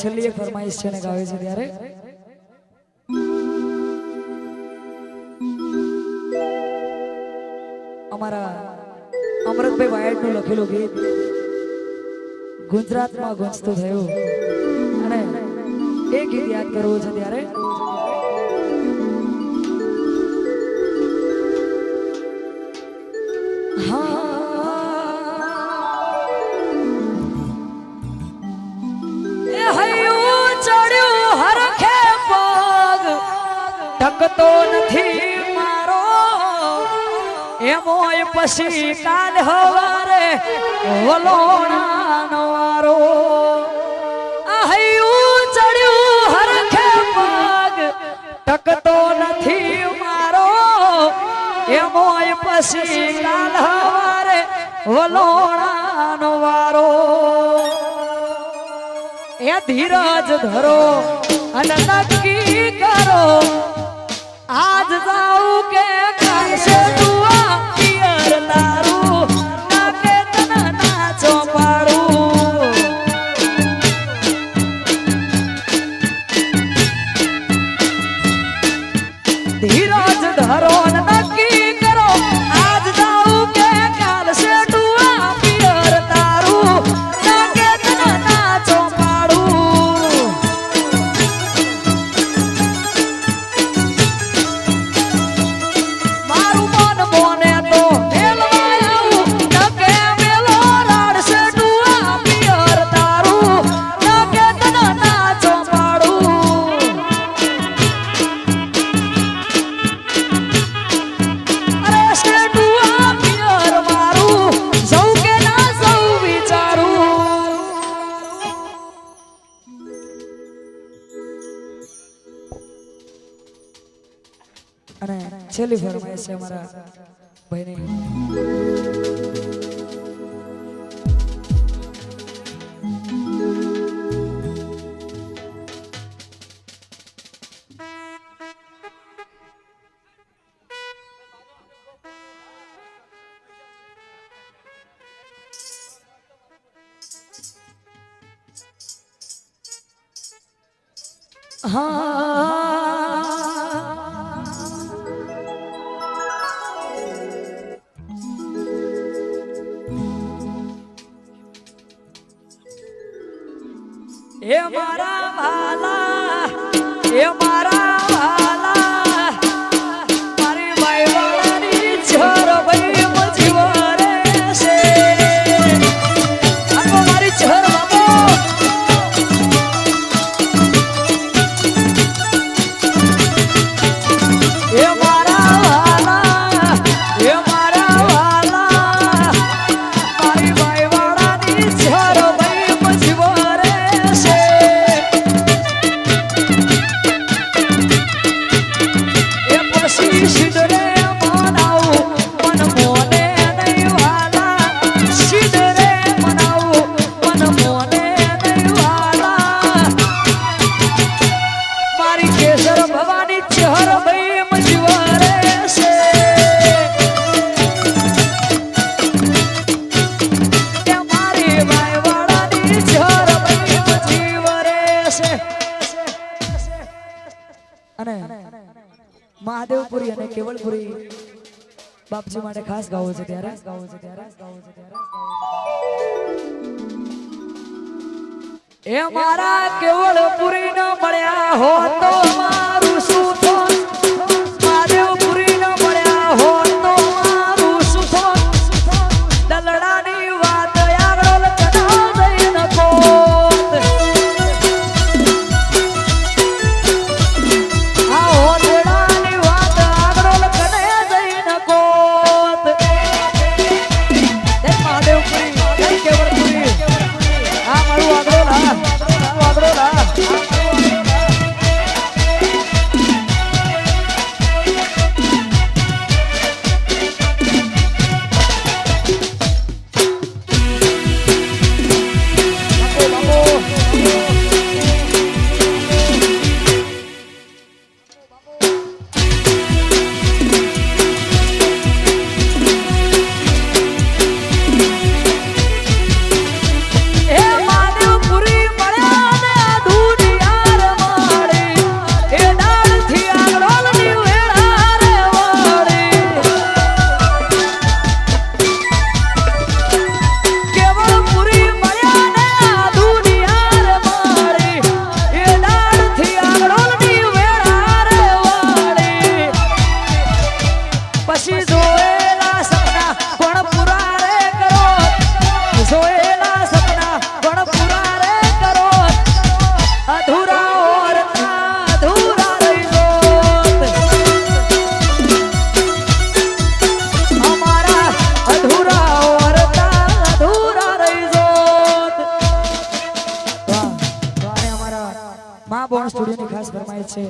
છેલ્લી એક ફરમાઈશ છે ને ગાવે છે ત્યારે અમારા અમૃતભાઈ વાયડ નું લખેલું ગીત ગુજરાતમાં ગુંજતું થયું અને એ ગીત યાદ કરવું છે ત્યારે ટકતો નથી મારો એમોય પછી કાલ હવારે વલોણાનો વારો આહયું ચડ્યું હરખે પગ ટકતો નથી મારો એમોય પછી કાલ હવારે વલોણાનો વારો એ ધીરજ ધરો અને નક્કી કરો आज जाऊ के काल से दुआ पियर तारू नाके तना नाचो पाड़ू धीरज धरो नक्की करो आज जाऊ के काल से दुआ पियर तारू नाके तना नाचो पाड़ू અને છેલ્લી ફરમાઈશ છે અમારા ભાઈની એ મારા વાલા એ મારા વાલા મારી ભાઈ વાળાની છોર ભાઈ મજીવરે છે આકો મારી છોર બાબો એ મારા વાલા એ મારા વાલા મારી ભાઈ વાળાની છોર ભાઈ મજીવરે મહાદેવપુરી અને કેવલપુરી બાપજી માટે ખાસ ગાવું છે ત્યારે એ મારા કેવલપુરી ન મળ્યા હો તો મારું શું થોન મહાદેવપુરી ન મળ્યા હો તો મારું શું થોન દલડાની વાત આગળ કના જઈ નકો છે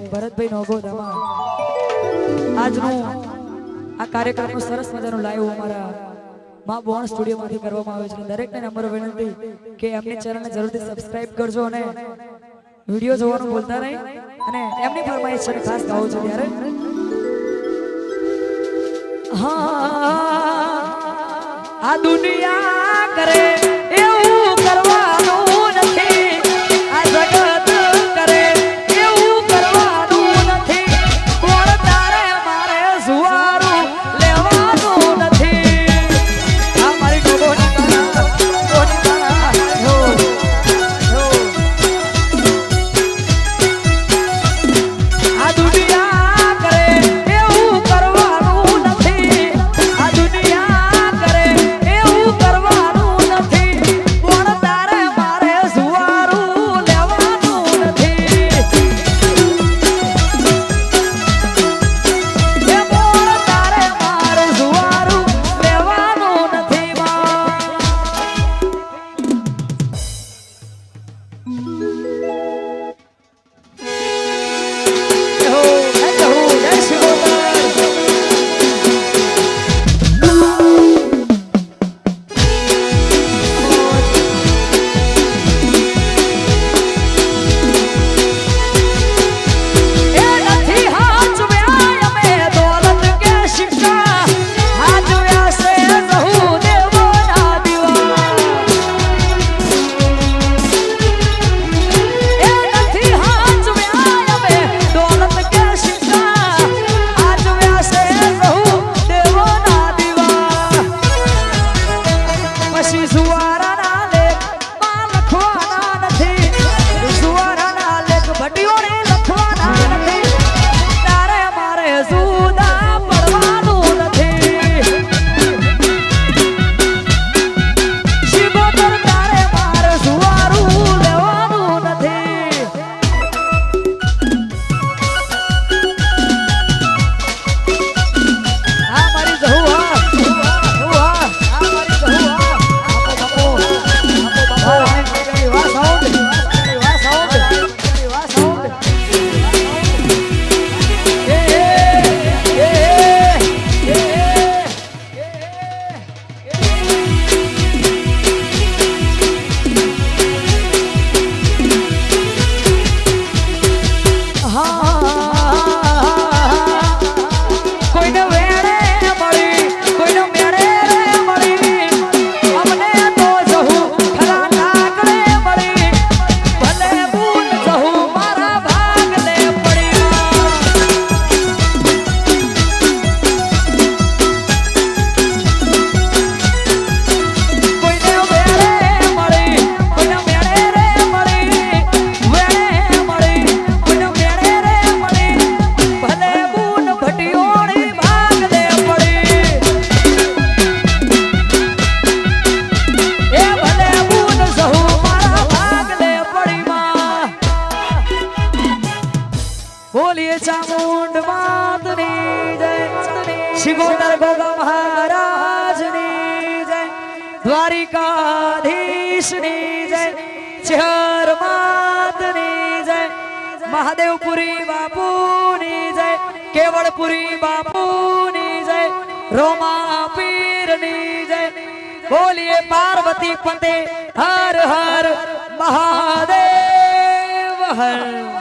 ભરતભાઈ નોગોદામાં આજનું આ કાર્યક્રમનું સરસ મજાનું લાઈવ અમારા માં બોન સ્ટુડિયોમાંથી કરવામાં આવે છે દરેકને નમ્ર વિનંતી કે એમની ચેનલને જરૂરથી સબસ્ક્રાઇબ કરજો અને વિડિયો જોવાનું ભૂલતા નહીં અને એમની ફરમાઈશ છે ખાસ ગાવું છે ત્યારે હા આ દુનિયા કરે એવું કરવાનું નથી આ જગત કરે એવું કરવાનું નથી કોણ તારે મારે સુવારું લેવાનું નથી આ મારી ગોગોની માળા હો હો આ દુનિયા કરે એવું કરવાનું નથી આ દુનિયા કરે એવું કરવાનું નથી કોણ તારે મારે સુવારું લેવાનું નથી એ કોણ તારે મારે સુવારું લેવાનું નથી હો જય શ્રી એ નથી હાચવ્યા અમે દોલત કે શિક્ષા હાચવ્યા છે રહું દેવોના દીવા એ નથી હાચવ્યા અમે દોલત કે શિક્ષા હાચવ્યા છે રહું દેવોના દીવા પછી સુવારાના લેખ માં લખવાના નથી સુવારાના લેખ ભટીઓને લખવાના નથી તારે મારે જુદા પડવાનું નથી શિવોતર તારે મારે સુવારું લેવાનું નથી આ મારી જહુ હા આ મારી જહુ હા આપો વાહ સાઉન્ડ વાહ સાઉન્ડ વાહ સાઉન્ડ કોઈને વેણે મળી કોઈને મેળે મળી અમને તો જહુ ખરા નાગડે મળી ભલે બૂન જહુ મારા ભાગલે પડી કોઈને વેળે મળી કોઈને મેળે મળી વેળે મળી કોઈને મેળે મળી ભલે બૂન ભટીઓની ભાગલે પડી એ ભલે બૂન જહુ મારા ભાગલે પડી માં બોલીએ ચામુંડ માતની જય શિવોતર ગોગા મહારાજની જય દ્વારિકાધીશની જય ચેહર માતની જય મહાદેવપુરી બાપુની જય કેવળપુરી બાપુની જય રોમા પીરની જય બોલીએ પાર્વતી પતે હર હર મહાદેવ હર